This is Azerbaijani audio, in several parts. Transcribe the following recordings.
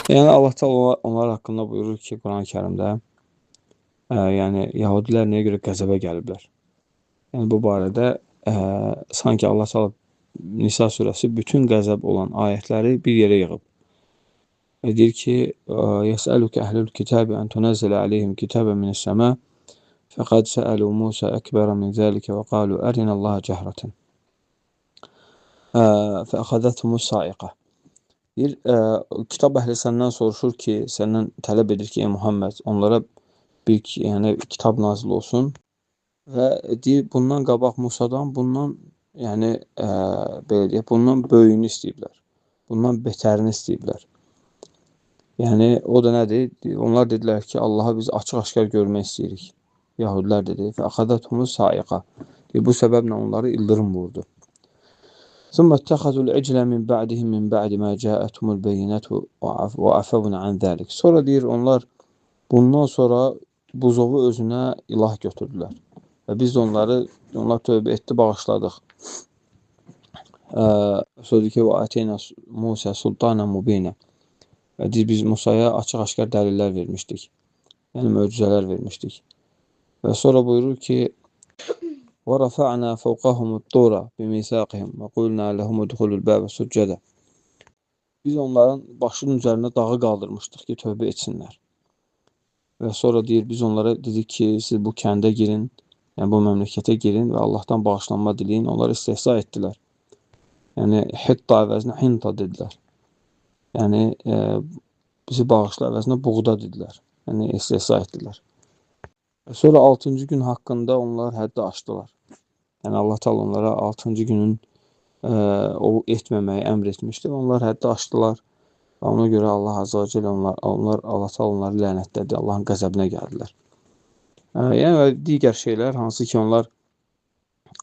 Yəni Allah Teala onlar haqqında buyurur ki, Quran-Kərimdə, yəni Yəhudilər nəyə görə qəzəbə gəliblər? Yəni bu barədə sanki Allah Teala Nisa surəsi bütün qəzəb olan ayətləri bir yerə yığıb. Deyir ki, yəsəluke əhlül kitəbi ən tunəzzələ aleyhim kitəbən minəs-səma fəqad səəlu Musa əkbərə min zəlikə və qalu ərinəllaha cəhrətən fəəxəzəthumus sa'iqə. Deyir, kitab əhli səndən soruşur ki, səndən tələb edir ki, ey Muhammed, onlara bir kitab nazil olsun və deyir, bundan qabaq Musadan bundan belə deyək, bundan böyüyünü istəyiblər. Bundan betərini istəyiblər. Yəni, o da nədir? Onlar dedilər ki, Allah'a biz açıq-aşkar görmək istəyirik. Yahudilər dedi. Fəəxəzəthumus sa'iqə. Bu səbəblə onları ildırım vurdu. Sümmə ittəxəzul iclə min ba'dihim min ba'di mə cəətumul beyinətu və afəvun ən zəlik. Sonra deyir, onlar bundan sonra buzovu özünə ilah götürdülər. Və biz onlar tövbə etdi, bağışladıq. Sözü ki, və ətəynə Musə sultanən mubinə. Və biz Musaya açıq-aşkar dəlillər vermişdik. Yəni, möcüzələr vermişdik. Və sonra buyurur ki, وَرَفَعْنَا فَوْقَهُمُ الطُّورَ بِمِيثَاقِهِمْ وَقُلْنَا لَهُمُ ادْخُلُوا الْبَابَ سُجَّدًا. Biz onların başının üzərində dağı qaldırmışdıq ki, tövbə etsinlər. Və sonra deyir, biz onlara dedik ki, siz bu kəndə girin, yəni bu məmləkətə girin və Allahdan bağışlanma diləyin. Onlar istehza etdilər. Yəni, hitta əvəzinə hinta dedilər. Yəni, bizi bağışla əvəzinə buğda dedilər. Yəni, istehza etdilər. Sonra 6-cı gün haqqında onlar həddi aşdılar. Yəni, Allah Teala onlara 6-cı günün o etməməyi əmr etmişdi. Onlar həddi aşdılar. Və ona görə Allah Azza və Cəllə Allah Teala onları lənətlədi. Allahın qəzəbinə gəldilər. Yəni, digər şeylər, hansı ki, onlar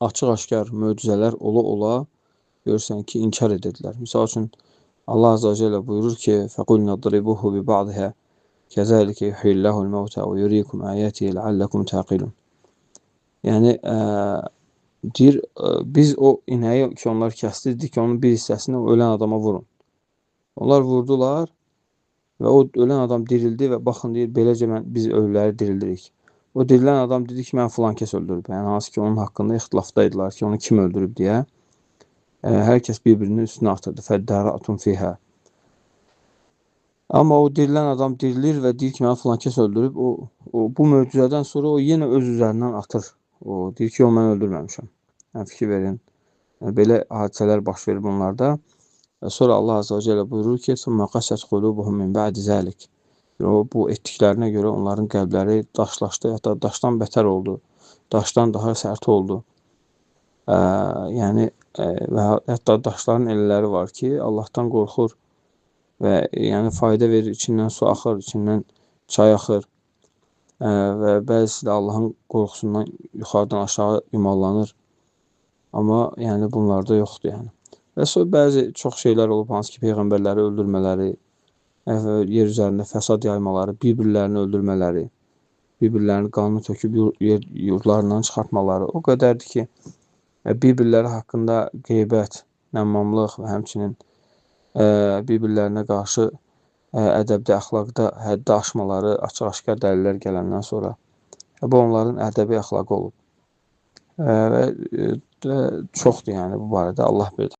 açıq-aşkar möcüzələr ola-ola görürsən ki, inkar edirdilər. Misal üçün, Allah Azza və Cəllə buyurur ki, فَقُلْنَا ضْرِبُهُ بِبَعْضِهَا كَذَلِكَ يُحْيِي اللَّهُ الْمَوْتَى وَيُرِيكُمْ آيَاتِهِ لَعَلَّكُمْ تَعْقِلُونَ. Yəni, deyir, biz o inəyi ki, onlar kəsdirdik ki, onun bir hissəsini ölən adama vurun. Onlar vurdular və o ölən adam dirildi və baxın, deyir, beləcə biz ölüləri dirildirik. O dirilən adam dedi ki, mən filan kəs öldürüb. Yəni, hansı ki, onun haqqında ixtilafdaydılar ki, onu kim öldürüb deyə. Hər kəs bir-birinin üstünə atırdı. فَدَّارَأْتُمْ فِيهَا. Amma o dirilən adam dirilir və deyir ki, mən filan kəs öldürüb. Bu möcüzədən sonra o yenə öz üzərindən atır. O deyir ki, o mən öldürməmişəm. Yəni, fikir verin. Belə hadisələr baş verir bunlarda. Sonra Allah Azza və Cəllə buyurur ki, ثُمَّ قَسَتْ قُلُوبُهُمْ مِنْ بَعْدِ ذَلِكَ. Bu etdiklərinə görə onların qəlbləri daşlaşdı, hətta daşdan bətər oldu. Daşdan daha sərt oldu. Yəni, və hətta daşların elələri var ki, Allahdan qorxur və yəni fayda verir, içindən su axır, içindən çay axır və bəzisi də Allahın qorxusundan yuxarıdan aşağı yumallanır. Amma yəni bunlarda yoxdur yəni. Və sonra bəzi çox şeylər olub, hansı ki, peyğəmbərləri öldürmələri, yer üzərində fəsad yaymaları, bir-birlərini öldürmələri, bir-birlərini qanını töküb yurdlarından çıxartmaları o qədərdir ki, bir-birləri haqqında qeybət, nəmmamlıq və həmçinin bir-birlərinə qarşı ədəbdə, əxlaqda həddi aşmaları, açıq-aşkar dəlillər gələndən sonra bu onların ədəbi əxlaqı olub. Və çoxdur yəni bu barədə Allah bilir.